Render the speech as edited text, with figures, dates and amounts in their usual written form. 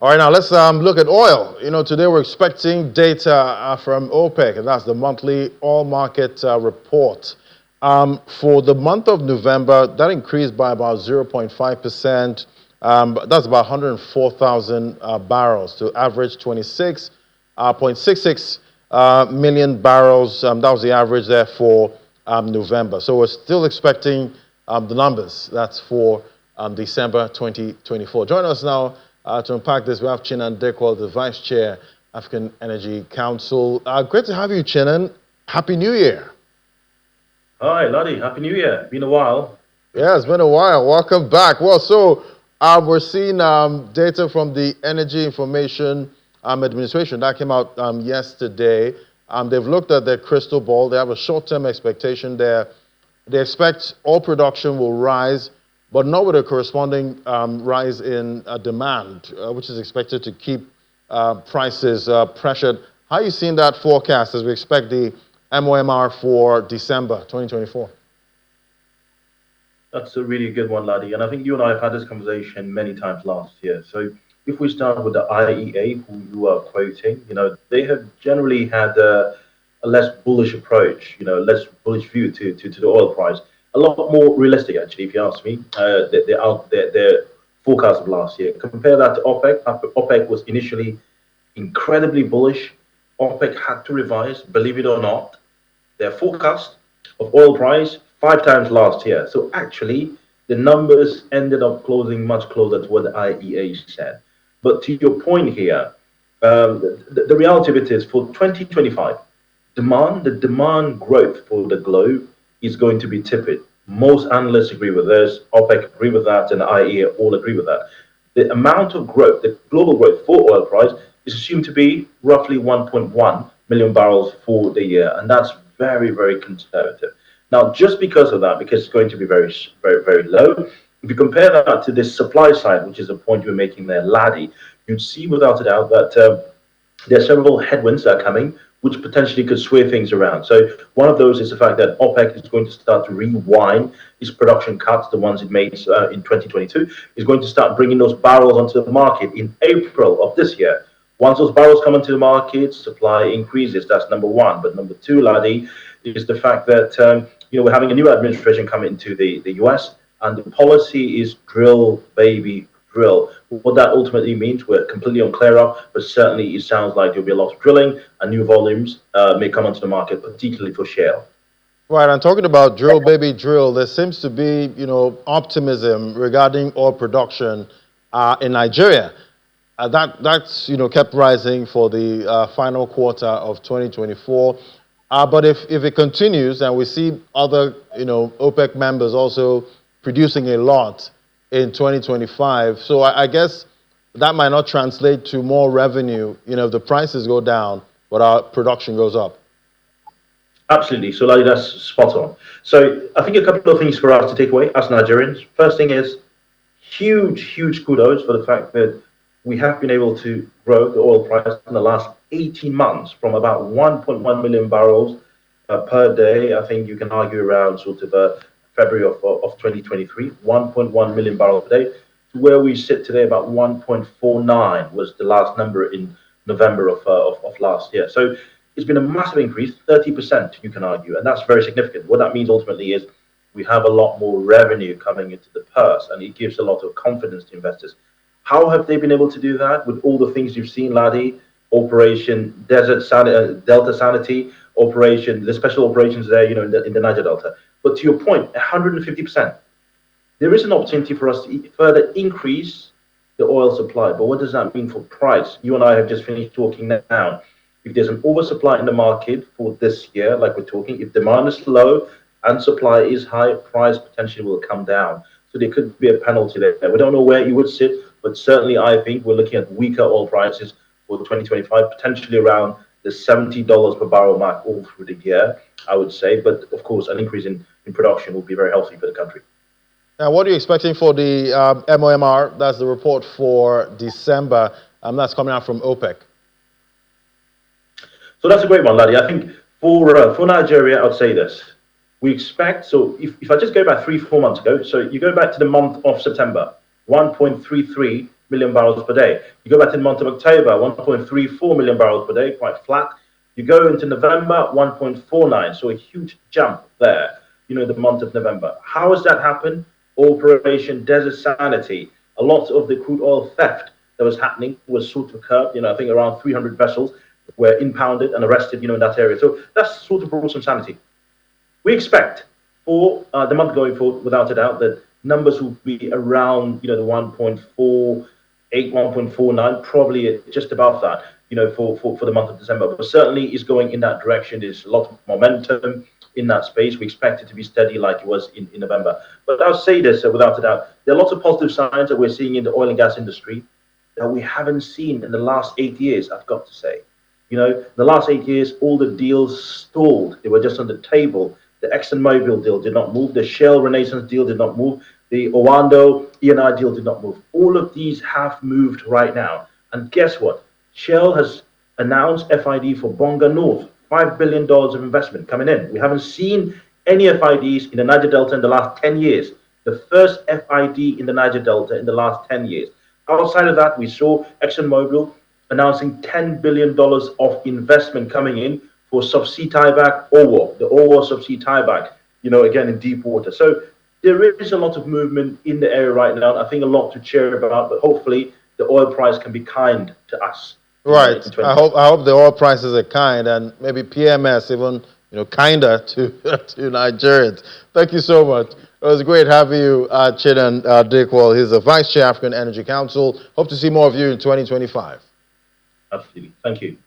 All right, now let's look at oil. Today we're expecting data from OPEC, and that's the monthly oil market report. For the month of November, that increased by about 0.5%. That's about 104,000 barrels to average 26.66 million barrels. That was the average there for November. So we're still expecting the numbers. That's for December 2024. Join us now to unpack this. We have Chinnan, the Vice Chair, African Energy Council. Great to have you, Chinnan. Happy New Year. Hi, Laddie. Happy New Year. Been a while. Yeah, it's been a while. Welcome back. Well, so we're seeing data from the Energy Information Administration that came out yesterday. They've looked at their crystal ball. They have a short-term expectation there. They expect oil production will rise, but not with a corresponding rise in demand, which is expected to keep prices pressured. How are you seeing that forecast as we expect the MOMR for December 2024? That's a really good one, Laddie. And I think you and I have had this conversation many times last year. So if we start with the IEA, who you are quoting, they have generally had a less bullish approach, less bullish view to the oil price. A lot more realistic, actually, if you ask me. Their forecast of last year. Compare that to OPEC. OPEC was initially incredibly bullish. OPEC had to revise, believe it or not, their forecast of oil price 5 times last year. So actually, the numbers ended up closing much closer to what the IEA said. But to your point here, the reality of it is for 2025, the demand growth for the globe is going to be tepid. Most analysts agree with this, OPEC agree with that, and the IEA all agree with that. The amount of growth, the global growth for oil price, is assumed to be roughly 1.1 million barrels for the year, and that's very, very conservative. Now, just because of that, because it's going to be very, very, very low, if you compare that to this supply side, which is a point you were making there, Laddie, you'd see without a doubt that there are several headwinds that are coming, which potentially could sway things around. So one of those is the fact that OPEC is going to start to rewind its production cuts, the ones it made in 2022, is going to start bringing those barrels onto the market in April of this year. Once those barrels come into the market, supply increases. That's number one. But number two, Laddie, is the fact that we're having a new administration come into the US, and the policy is drill, baby, drill. What that ultimately means, we're completely unclear of, but certainly it sounds like there'll be a lot of drilling and new volumes may come onto the market, particularly for shale. Right, and talking about drill, baby, drill, there seems to be, optimism regarding oil production in Nigeria. That's kept rising for the final quarter of 2024. But if it continues and we see other OPEC members also producing a lot in 2025, so I guess that might not translate to more revenue. If the prices go down, but our production goes up. Absolutely. So like, that's spot on. So I think a couple of things for us to take away as Nigerians. First thing is huge kudos for the fact that we have been able to grow the oil price in the last 18 months from about 1.1 million barrels per day. I think you can argue around sort of February of 2023, 1.1 million barrels per day, to where we sit today about 1.49 was the last number in November of last year. So it's been a massive increase, 30%, you can argue, and that's very significant. What that means ultimately is we have a lot more revenue coming into the purse, and it gives a lot of confidence to investors. How have they been able to do that with all the things you've seen, Laddie? Operation Delta Sanity, the special operations there, in the Niger Delta. But to your point, 150%. There is an opportunity for us to further increase the oil supply. But what does that mean for price? You and I have just finished talking now. If there's an oversupply in the market for this year, like we're talking, if demand is low and supply is high, price potentially will come down. So there could be a penalty there. We don't know where it would sit, but certainly I think we're looking at weaker oil prices for 2025, potentially around the $70 per barrel mark all through the year, I would say. But of course, an increase in production will be very healthy for the country. Now, what are you expecting for the MOMR? That's the report for December. That's coming out from OPEC. So that's a great one, Laddie. I think for Nigeria, I'd say this. We expect, so if I just go back 3, 4 months ago, so you go back to the month of September, 1.33 million barrels per day. You go back to the month of October, 1.34 million barrels per day, quite flat. You go into November, 1.49, so a huge jump there, the month of November. How has that happened? Operation Desert Sanity. A lot of the crude oil theft that was happening was sort of curbed. I think around 300 vessels were impounded and arrested, in that area. So that's sort of brought some sanity. We expect for the month going forward, without a doubt, that numbers will be around, the 1.48, 1.49, probably just above that, for the month of December. But certainly is going in that direction. There's a lot of momentum in that space. We expect it to be steady like it was in November. But I'll say this without a doubt. There are lots of positive signs that we're seeing in the oil and gas industry that we haven't seen in the last 8 years, I've got to say. The last 8 years, all the deals stalled. They were just on the table. The ExxonMobil deal did not move. The Shell Renaissance deal did not move. The Owando ENI deal did not move. All of these have moved right now. And guess what? Shell has announced FID for Bonga North, $5 billion of investment coming in. We haven't seen any FIDs in the Niger Delta in the last 10 years. The first FID in the Niger Delta in the last 10 years. Outside of that, we saw ExxonMobil announcing $10 billion of investment coming in for subsea tieback OWO, the OWO subsea tieback, again in deep water. So there is a lot of movement in the area right now. I think a lot to cheer about, but hopefully the oil price can be kind to us. Right. I hope the oil prices are kind, and maybe PMS even kinder to to Nigerians. Thank you so much. It was great having you, Chinnan Dickwell. He's the Vice Chair, African Energy Council. Hope to see more of you in 2025. Absolutely. Thank you.